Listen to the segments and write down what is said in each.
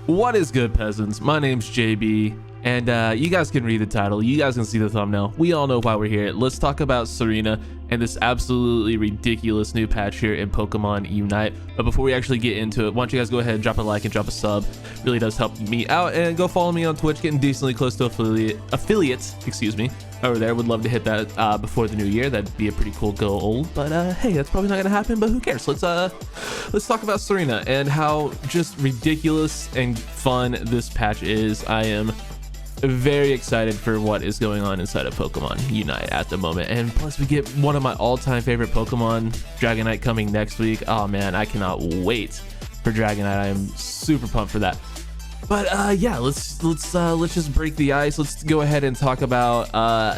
What is good, peasants? My name's JB, and you guys can read the title, you guys can see the thumbnail. We all know why we're here. Let's talk about Tsareena and this absolutely ridiculous new patch here in Pokemon Unite. But before we actually get into it, why don't you guys go ahead and drop a like and drop a sub. Really does help me out, and go follow me on Twitch, getting decently close to affiliates, excuse me, over there. Would love to hit that before the new year. That'd be a pretty cool goal, but hey, that's probably not gonna happen, but who cares? Let's talk about Tsareena and how just ridiculous and fun this patch is. I am very excited for what is going on inside of Pokemon Unite at the moment, and plus we get one of my all-time favorite Pokemon, Dragonite, coming next week. Oh man, I cannot wait for Dragonite. I am super pumped for that. But yeah, let's just break the ice. Let's go ahead and talk about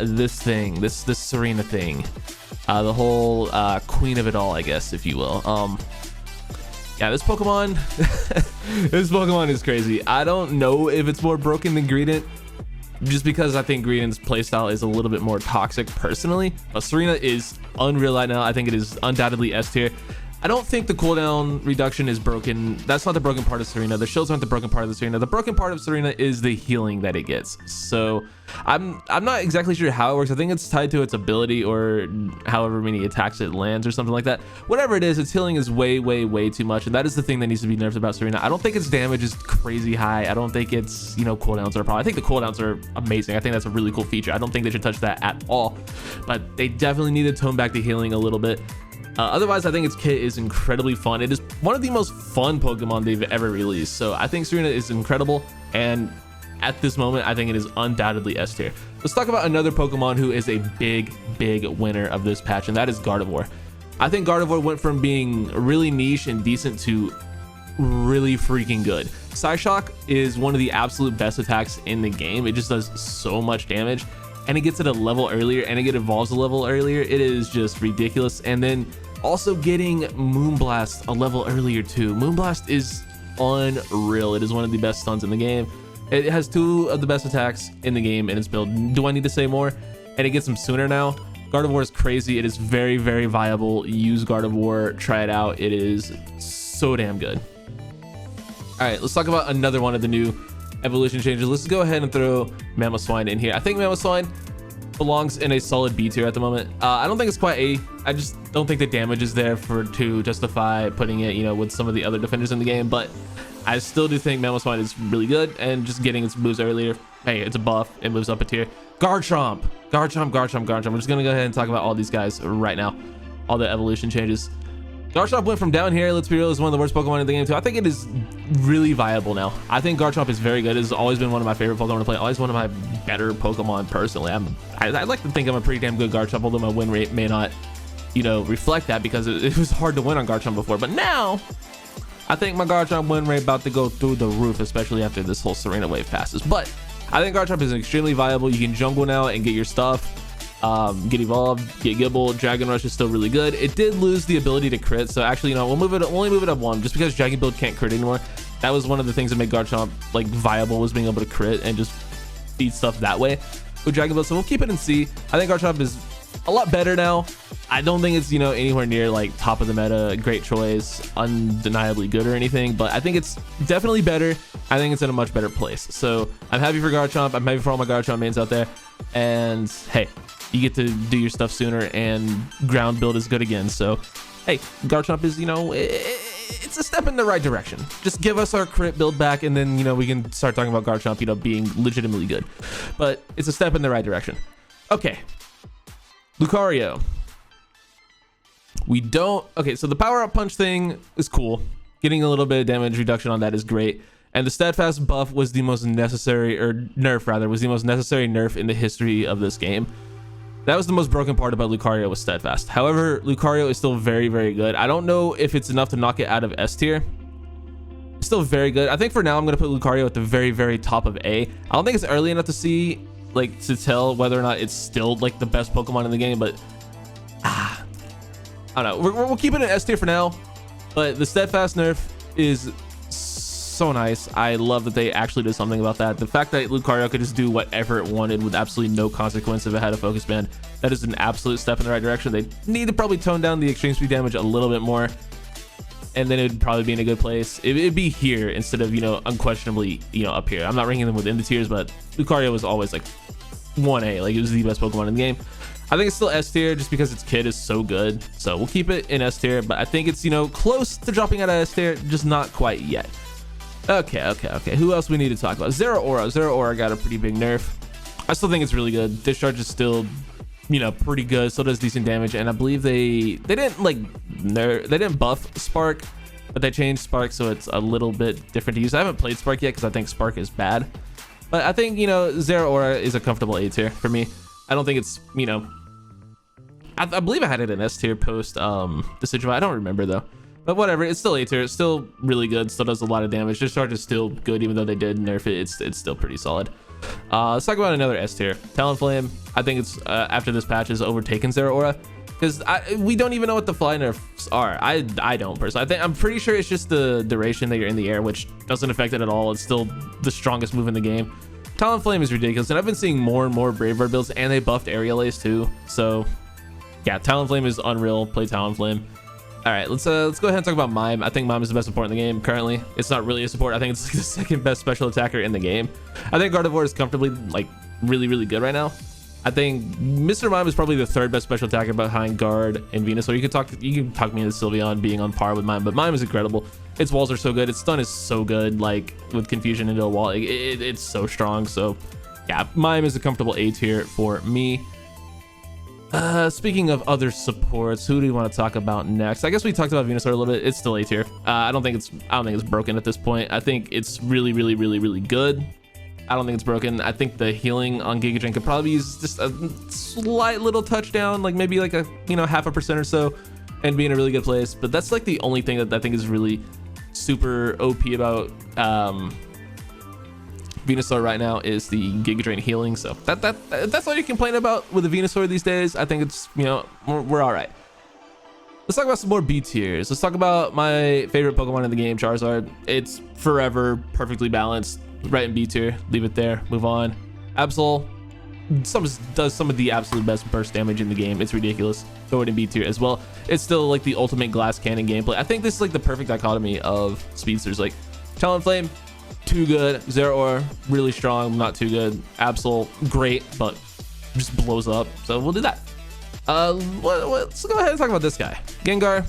this thing, this Tsareena thing, the whole queen of it all, I guess, if you will. Yeah, this Pokemon this Pokemon is crazy. I don't know if it's more broken than Greedent, just because I think Greedent's playstyle is a little bit more toxic personally. But Tsareena is unreal right now. I think it is undoubtedly S tier. I don't think the cooldown reduction is broken. That's not the broken part of Tsareena. The shields aren't the broken part of the Tsareena. The broken part of Tsareena is the healing that it gets. So I'm not exactly sure how it works. I think it's tied to its ability, or however many attacks it lands or something like that. Whatever it is, its healing is way too much, and that is the thing that needs to be nerfed about Tsareena. I don't think its damage is crazy high. I don't think its, you know, cooldowns are a problem. I think the cooldowns are amazing. I think that's a really cool feature. I don't think they should touch that at all, but they definitely need to tone back the healing a little bit. Otherwise, I think its kit is incredibly fun. It is one of the most fun Pokemon they've ever released. So I think Tsareena is incredible, and at this moment, I think it is undoubtedly S tier. Let's talk about another Pokemon who is a big winner of this patch, and that is Gardevoir. I think Gardevoir went from being really niche and decent to really freaking good. Psyshock is one of the absolute best attacks in the game. It just does so much damage, and it gets it a level earlier, and it evolves a level earlier. It is just ridiculous. And then also getting Moonblast a level earlier too. Moonblast is unreal. It is one of the best stuns in the game. It has two of the best attacks in the game in its build. Do I need to say more? And it gets them sooner now. Gardevoir is crazy. It is very viable. Use Gardevoir, try it out. It is so damn good. All right, let's talk about another one of the new evolution changes. Let's go ahead and throw Mamoswine in here. I think Mamoswine belongs in a solid B tier at the moment. I don't think it's quite A. I just don't think the damage is there to justify putting it, you know, with some of the other defenders in the game. But I still do think Mamoswine is really good, and just getting its moves earlier, hey, it's a buff. It moves up a tier. Garchomp. We're just gonna go ahead and talk about all these guys right now, all the evolution changes. Garchomp went from down here, let's be real, is one of the worst Pokemon in the game too. I think it is really viable now. I think Garchomp is very good. It has always been one of my favorite Pokemon to play, always one of my better Pokemon personally. I like to think I'm a pretty damn good Garchomp, although my win rate may not, you know, reflect that, because it was hard to win on Garchomp before. But now, I think my Garchomp win rate about to go through the roof, especially after this whole Tsareena wave passes. But I think Garchomp is extremely viable. You can jungle now and get your stuff. Get evolved, get Gibble. Dragon Rush is still really good. It did lose the ability to crit, so actually, you know, we'll only move it up one, just because Dragon Build can't crit anymore. That was one of the things that made Garchomp like viable, was being able to crit and just feed stuff that way with Dragon Build. So we'll keep it in C. I think Garchomp is a lot better now. I don't think it's, you know, anywhere near like top of the meta, great choice, undeniably good or anything, but I think it's definitely better. I think it's in a much better place. So I'm happy for Garchomp. I'm happy for all my Garchomp mains out there. And hey, you get to do your stuff sooner, and ground build is good again. So hey, Garchomp is, you know, it's a step in the right direction. Just give us our crit build back, and then, you know, we can start talking about Garchomp, you know, being legitimately good. But it's a step in the right direction. Okay, Lucario. Okay, so the power up punch thing is cool. Getting a little bit of damage reduction on that is great. And the steadfast buff was the most necessary, or nerf rather, was the most necessary nerf in the history of this game. That was the most broken part about Lucario, was steadfast. However, Lucario is still very good. I don't know if it's enough to knock it out of S tier. It's still very good. I think for now I'm gonna put Lucario at the very top of A. I don't think it's early enough to see, like, to tell whether or not it's still like the best Pokemon in the game, but I don't know. We'll keep it in S tier for now. But the steadfast nerf is so nice. I love that they actually did something about that. The fact that Lucario could just do whatever it wanted with absolutely no consequence if it had a focus band, that is an absolute step in the right direction. They need to probably tone down the extreme speed damage a little bit more. and then it would probably be in a good place. It'd be here instead of, you know, unquestionably, you know, up here. I'm not ranking them within the tiers, but Lucario was always like 1A. Like, it was the best Pokemon in the game. I think it's still S tier just because its kit is so good. So we'll keep it in S tier, but I think it's, you know, close to dropping out of S tier, just not quite yet. Okay. Who else we need to talk about? Zeraora got a pretty big nerf. I still think it's really good. Discharge is still, you know, pretty good. Still does decent damage, and I believe they didn't like they didn't buff Spark, but they changed Spark, so it's a little bit different to use. I haven't played Spark yet because I think Spark is bad, but I think, you know, Zeraora is a comfortable A tier for me. I don't think it's, you know, I believe I had it in S tier post Decidueye. I don't remember though, but whatever. It's still A tier. It's still really good. Still does a lot of damage. Discharge is still good, even though they did nerf it. It's still pretty solid. Let's talk about another S tier. Talonflame. I think it's after this patch has overtaken Zeraora, because we don't even know what the fly nerfs are. I don't personally. I'm pretty sure it's just the duration that you're in the air, which doesn't affect it at all. It's still the strongest move in the game. Talonflame is ridiculous, and I've been seeing more and more Brave Bird builds, and they buffed Aerial Ace too. So yeah, Talonflame is unreal. Play Talonflame. All right, let's go ahead and talk about Mime. I think Mime is the best support in the game currently. It's not really a support. I think it's like the second best special attacker in the game. I think Gardevoir is comfortably like really good right now. I think Mr. Mime is probably the third best special attacker behind Guard and Venusaur. You can talk me into Sylveon being on par with Mime, but Mime is incredible. Its walls are so good. Its stun is so good. Like, with confusion into a wall, it's so strong. So yeah, Mime is a comfortable A tier for me. Speaking of other supports, who do we want to talk about next? I guess we talked about Venusaur a little bit. It's still A tier. I don't think it's broken at this point. I think it's really good. I don't think it's broken. I think the healing on Giga Drain could probably use just a slight little touchdown, like maybe like a, you know, 0.5% or so, and be in a really good place. But that's like the only thing that I think is really super OP about Venusaur right now is the Giga Drain healing. So that's all you complain about with the Venusaur these days. I think it's, you know, we're all right. Let's talk about some more B tiers. Let's talk about my favorite Pokemon in the game, Charizard. It's forever perfectly balanced, right in B tier. Leave it there. Move on. Absol does some of the absolute best burst damage in the game. It's ridiculous. Throw it in B tier as well. It's still like the ultimate glass cannon gameplay. I think this is like the perfect dichotomy of speedsters. Like Talonflame, too good. Zeraora, really strong, not too good. Absol, great, but just blows up. So we'll do that. Let's go ahead and talk about this guy, Gengar.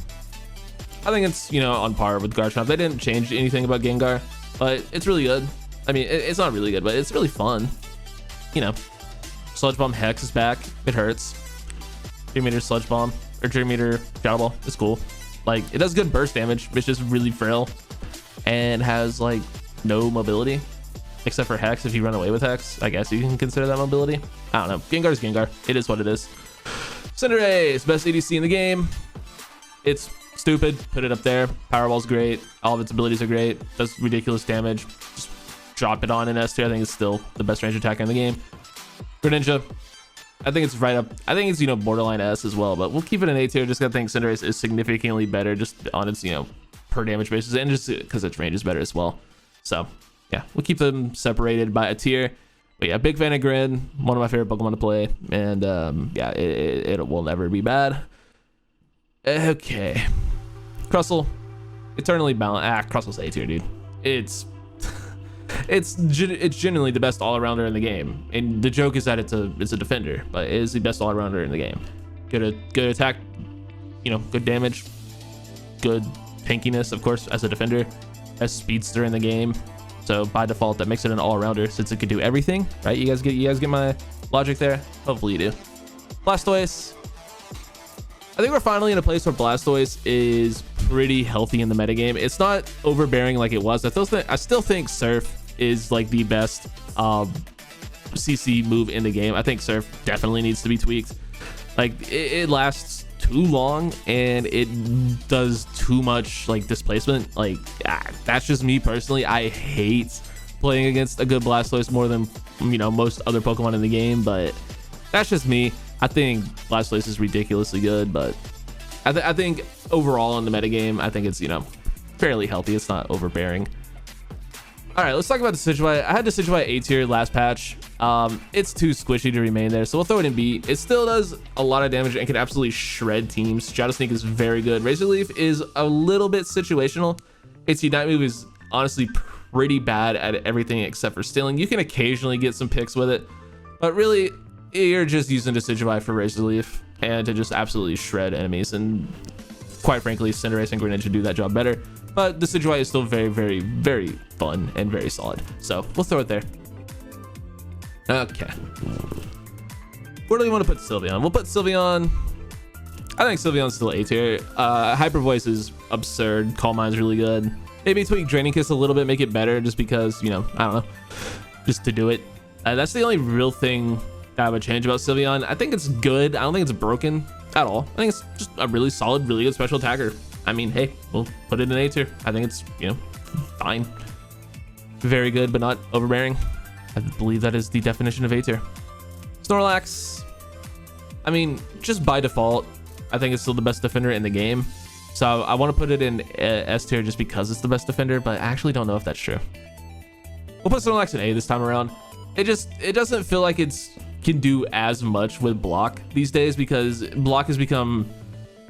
I think it's, you know, on par with Garchomp. They didn't change anything about Gengar, but it's really good. I mean, it's not really good, but it's really fun. You know, Sludge Bomb Hex is back. It hurts. 3-meter Sludge Bomb or 3-meter Shadow Ball is cool. Like, it does good burst damage. It's just really frail and has like no mobility except for Hex. If you run away with Hex, I guess you can consider that mobility. I don't know. Gengar's Gengar. It is what it is. Cinderace, best ADC in the game. It's stupid. Put it up there. Powerball's great. All of its abilities are great. Does ridiculous damage. Just drop it on in S tier. I think it's still the best range attacker in the game. Greninja, I think it's right up. I think it's, you know, borderline S as well, but we'll keep it in A tier. Just gotta think Cinderace is significantly better just on its, you know, per damage basis, and just because its range is better as well. So yeah, we'll keep them separated by a tier. But yeah, big fan of Grin, one of my favorite Pokemon to play, and yeah, it will never be bad. Okay, Crustle, eternally balanced. Crustle's A tier, dude. It's genuinely the best all-arounder in the game, and the joke is that it's a defender, but it is the best all-arounder in the game. Good attack, you know, good damage, good tankiness, of course, as a defender, as speedster in the game. So by default, that makes it an all-arounder since it could do everything, right? You guys get my logic there? Hopefully you do. Blastoise. I think we're finally in a place where Blastoise is pretty healthy in the metagame. It's not overbearing like it was. I still think Surf is like the best CC move in the game. I think Surf definitely needs to be tweaked. Like, it lasts too long and it does too much like displacement. Like, that's just me personally. I hate playing against a good Blastoise more than, you know, most other Pokemon in the game, but that's just me. I think Blastoise is ridiculously good, but I think overall in the metagame, I think it's, you know, fairly healthy. It's not overbearing. All right, let's talk about Decidueye. I had Decidueye A tier last patch. It's too squishy to remain there, so we'll throw it in B. It still does a lot of damage and can absolutely shred teams. Shadow Sneak is very good. Razor Leaf is a little bit situational. Its Unite move is honestly pretty bad at everything except for stealing. You can occasionally get some picks with it, but really, you're just using Decidueye for Razor Leaf and to just absolutely shred enemies. And quite frankly, Cinderace and Greninja do that job better. But Decidueye is still very, very, very fun and very solid. So we'll throw it there. Okay. Where do we want to put Sylveon? We'll put Sylveon. I think Sylveon's still A tier. Hyper Voice is absurd. Calm Mind's really good. Maybe tweak Draining Kiss a little bit, make it better, just because, you know, I don't know, just to do it. That's the only real thing that I would change about Sylveon. I think it's good. I don't think it's broken at all. I think it's just a really solid, really good special attacker. I mean, hey, we'll put it in A tier. I think it's, you know, fine. Very good, but not overbearing. I believe that is the definition of A tier. Snorlax. I mean, just by default, I think it's still the best defender in the game. So I want to put it in S tier just because it's the best defender, but I actually don't know if that's true. We'll put Snorlax in A this time around. It doesn't feel like it's can do as much with block these days, because block has become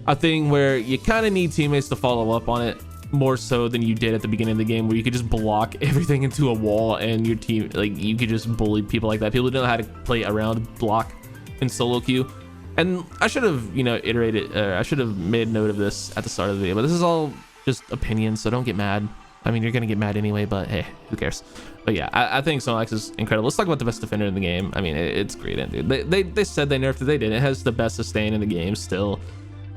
a thing where you kind of need teammates to follow up on it more so than you did at the beginning of the game, where you could just block everything into a wall and your team, like, you could just bully people like that. People don't know how to play around block in solo queue. And I should have, you know, iterated, I should have made note of this at the start of the video, but this is all just opinions, so don't get mad. I mean, you're gonna get mad anyway, but hey, who cares? But yeah, I think Snorlax is incredible. Let's talk about the best defender in the game. I mean, it's great, dude. They said they nerfed it, they didn't. It has the best sustain in the game still.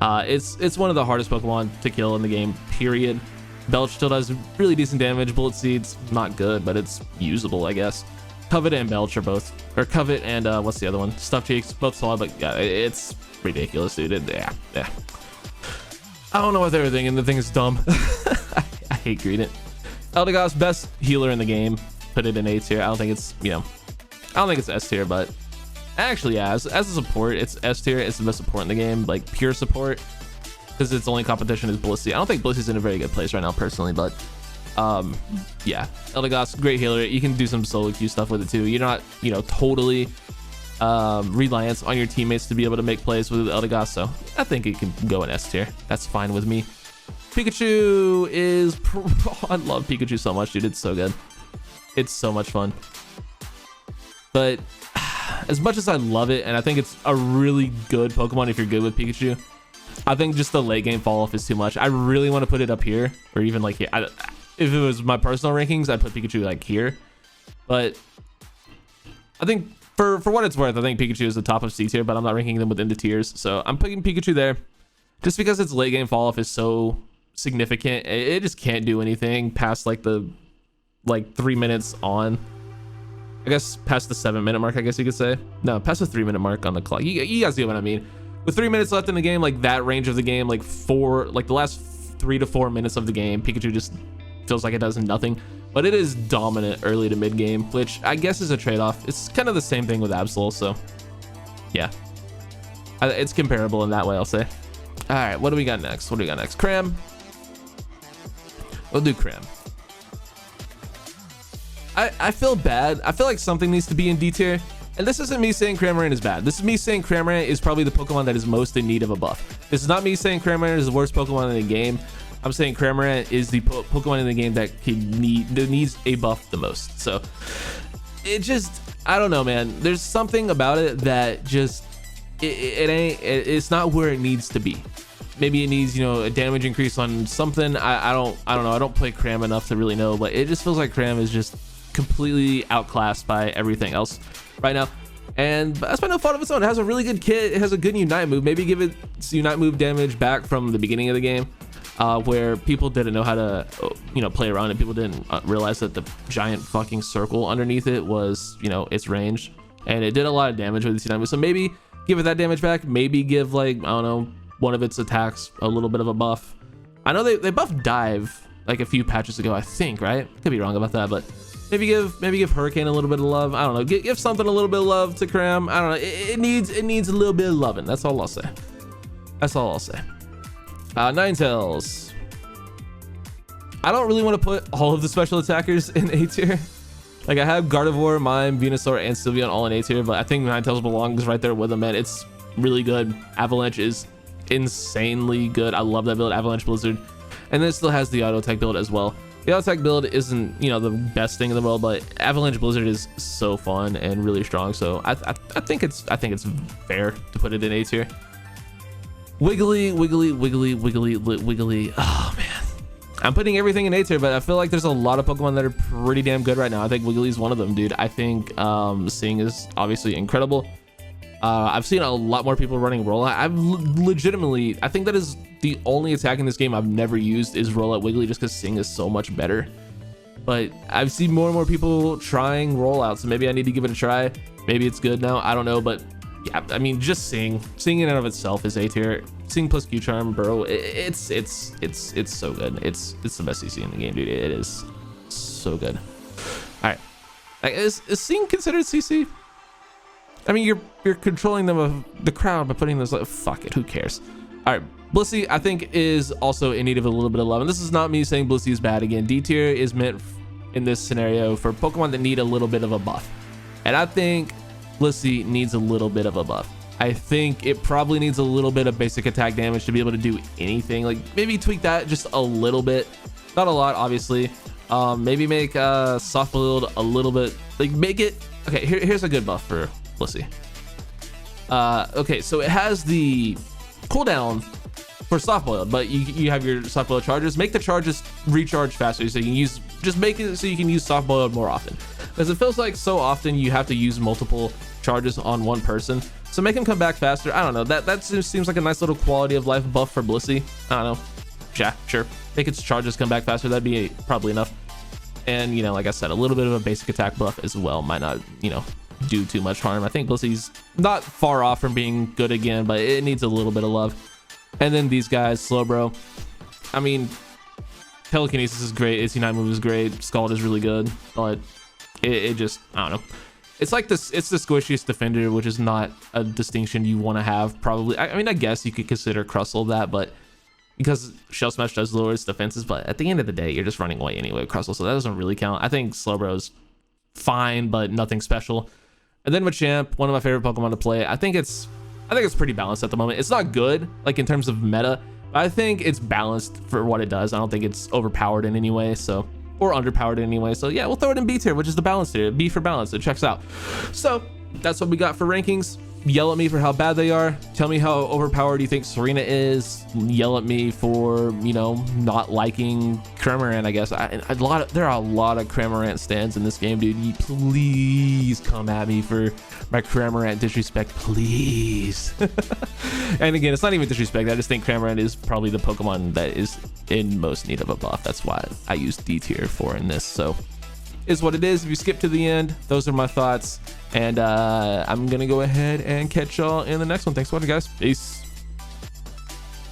It's one of the hardest Pokemon to kill in the game, period. Belch still does really decent damage. Bullet Seed's not good, but it's usable, I guess. Covet and Belch are both, or Covet and what's the other one? Stuffed Cheeks, both solid, but yeah, it's ridiculous, dude. Yeah. I don't know what they were thinking. The thing is dumb. I hate Greedent. Eldegoss, best healer in the game. Put it in A tier. I don't think it's, you know, I don't think it's S tier, but actually, yeah, as a support, it's S tier. It's the best support in the game, like pure support, because its only competition is Blissey. I don't think Blissey's in a very good place right now, personally, but yeah, Eldegoss, great healer. You can do some solo queue stuff with it too. You're not, you know, totally reliant on your teammates to be able to make plays with Eldegoss, so I think it can go in S tier. That's fine with me. Pikachu is I love Pikachu so much, dude. It's so good. It's so much fun. But as much as I love it, and I think it's a really good Pokemon if you're good with Pikachu, I think just the late game fall off is too much. I really want to put it up here, or even like here. If it was my personal rankings, I'd put Pikachu like here. But I think for what it's worth, I think Pikachu is the top of C tier, but I'm not ranking them within the tiers. So I'm putting Pikachu there just because its late game fall off is so significant. It just can't do anything past like the 3 minutes on, I guess, past the 7 minute mark, I guess you could say. No, past the 3 minute mark on the clock. You guys get what I mean. With 3 minutes left in the game, like that range of the game, like the last 3 to 4 minutes of the game, Pikachu just feels like it does nothing. But it is dominant early to mid game, which I guess is a trade-off. It's kind of the same thing with Absol, so yeah, it's comparable in that way, I'll say. All right, what do we got next? Cram. We'll do Cram. I feel bad. I feel like something needs to be in D tier. And this isn't me saying Cramorant is bad. This is me saying Cramorant is probably the Pokemon that is most in need of a buff. This is not me saying Cramorant is the worst Pokemon in the game. I'm saying Cramorant is the Pokemon in the game that needs a buff the most. So it just, I don't know, man. There's something about it that just, it's not where it needs to be. Maybe it needs, you know, a damage increase on something. I don't know. I don't play Cram enough to really know, but it just feels like Cram is just completely outclassed by everything else right now. And that's by no fault of its own. It has a really good kit. It has a good Unite move. Maybe give it Unite move damage back from the beginning of the game, where people didn't know how to, you know, play around it. People didn't realize that the giant fucking circle underneath it was, you know, its range, and it did a lot of damage with its Unite move. So maybe give it that damage back. Maybe give, like, I don't know, one of its attacks a little bit of a buff. I know they buffed Dive like a few patches ago, I think, right? Could be wrong about that, but maybe give Hurricane a little bit of love. I don't know. Give something a little bit of love to Cram. I don't know. It needs a little bit of loving. That's all I'll say. Ninetales. I don't really want to put all of the special attackers in A tier. Like I have Gardevoir, Mime, Venusaur, and Sylveon all in A tier, but I think Ninetales belongs right there with them, man. It's really good. Avalanche is insanely good. I love that build, Avalanche Blizzard. And then it still has the auto attack build as well. The auto attack build isn't, you know, the best thing in the world, but Avalanche Blizzard is so fun and really strong. So I think it's fair to put it in A tier. Wiggly. Oh man, I'm putting everything in A tier, but I feel like there's a lot of Pokemon that are pretty damn good right now. I think Wiggly is one of them, dude. I think Sing is obviously incredible. I've seen a lot more people running Rollout. I think that is the only attack in this game I've never used is Rollout Wiggly, just because Sing is so much better. But I've seen more and more people trying Rollout, so maybe I need to give it a try. Maybe it's good now, I don't know. But yeah, I mean, just Sing in and of itself is A tier. Sing plus Q-Charm, bro, it's so good. It's the best CC in the game, dude. It is so good. All right, like, is Sing considered CC? I mean, you're controlling them of the crowd by putting those, like, fuck it, who cares? All right, Blissey I think is also in need of a little bit of love, and this is not me saying Blissey is bad. Again, D tier is meant in this scenario for Pokemon that need a little bit of a buff, and I think Blissey needs a little bit of a buff. I think it probably needs a little bit of basic attack damage to be able to do anything. Like maybe tweak that just a little bit, not a lot, obviously. Maybe make soft build a little bit, like make it okay. Here's a good buff for Blissey. Okay, so it has the cooldown for soft boiled, but you have your soft boiled charges. Make the charges recharge faster, so you can use, just make it so you can use soft boiled more often, because it feels like so often you have to use multiple charges on one person. So make him come back faster. I don't know, that just seems like a nice little quality of life buff for Blissey. I don't know. Yeah, sure, make its charges come back faster. That'd be probably enough. And you know, like I said, a little bit of a basic attack buff as well might not, you know, do too much harm. I think Blissey's not far off from being good again, but it needs a little bit of love. And then these guys, Slowbro, I mean, telekinesis is great, AC9 move is great, Scald is really good, but it just, I don't know, it's like this, it's the squishiest defender, which is not a distinction you want to have. Probably, I mean, I guess you could consider Crustle that, but because Shell Smash does lower its defenses, but at the end of the day, you're just running away anyway with Crustle, so that doesn't really count. I think Slowbro's fine, but nothing special. And then Machamp, one of my favorite Pokemon to play. I think it's pretty balanced at the moment. It's not good, like in terms of meta, but I think it's balanced for what it does. I don't think it's overpowered in any way, so, or underpowered in any way. So yeah, we'll throw it in B tier, which is the balance tier. B for balance, it checks out. So that's what we got for rankings. Yell at me for how bad they are. Tell me how overpowered you think Tsareena is. Yell at me for, you know, not liking Cramorant, I guess. There are a lot of Cramorant stands in this game, dude. You please come at me for my Cramorant disrespect, please. And again, it's not even disrespect. I just think Cramorant is probably the Pokemon that is in most need of a buff. That's why I use D tier for in this. So is what it is. If you skip to the end, those are my thoughts, and I'm gonna go ahead and catch y'all in the next one. Thanks for watching, guys. Peace.